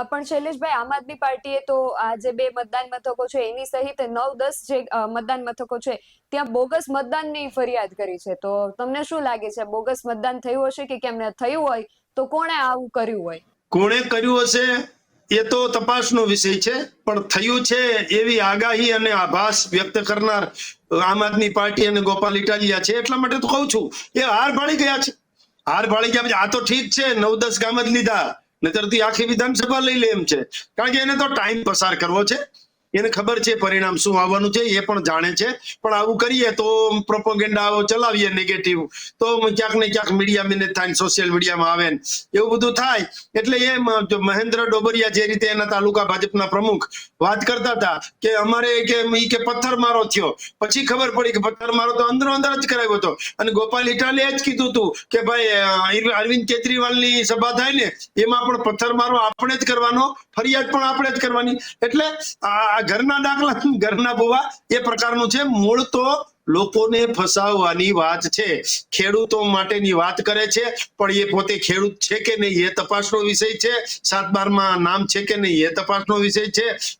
પણ શૈલેષભાઈ, આમ આદમી પાર્ટીએ તો આ જે બે મતદાન મથકો છે એની સહિત 9-10 જે મતદાન મથકો છે ત્યાં બોગસ મતદાનની ફરિયાદ કરી છે. તો તમને શું લાગે છે, બોગસ મતદાન થયું હશે કે કેમ થયું હોય તો કોણે આવું કર્યું હોય? કોણે કર્યું હશે એ તો તપાસનો વિષય છે, પણ થયું છે એવી આગાહી અને આભાસ વ્યક્ત કરનાર આમ આદમી પાર્ટી અને ગોપાલ ઇટાલિયા છે. એટલા માટે તો કહું છું એ હાર ભાળી ગયા છે. હાર ભાળી ગયા પછી આ તો ઠીક છે 9-10 ગામ જ લીધા, નતરથી આખી વિધાનસભા લઈ લે એમ છે. કારણ કે એને તો ટાઈમ પસાર કરવો છે. એને ખબર છે પરિણામ શું આવવાનું છે, એ પણ જાણે છે. પણ આવું કરીએ તો પ્રોપોગેન્ડા ચલાવીએ નેગેટિવ, તો ક્યાંક ને ક્યાંક મીડિયા મેનેજ થાય, સોશિયલ મીડિયામાં આવે ને એવું બધું થાય. એટલે એ મહેન્દ્ર ડોબરિયા જે રીતે એના તાલુકા ભાજપના પ્રમુખ વાત કરતા હતા કે અમારે કે પથ્થરમારો થયો, પછી ખબર પડી કે પથ્થરમારો તો અંદરો અંદર જ કરાયો હતો. અને ગોપાલ ઇટાલિયાએ જ કીધું હતું કે ભાઈ અરવિંદ કેજરીવાલની સભા થાય ને એમાં પણ પથ્થરમારો આપણે જ કરવાનો, ફરિયાદ પણ આપણે જ કરવાની. એટલે આ ઘરના દાખલા ઘરના બુવા એ પ્રકારનું છે. મૂળ તો લોકોને ફસાવવાની વાત છે, ખેડૂતો માટેની વાત કરે છે, પણ એ પોતે ખેડૂત છે કે નહીં એ તપાસનો વિષય છે. 7-12 માં નામ છે કે નહીં એ તપાસનો વિષય છે.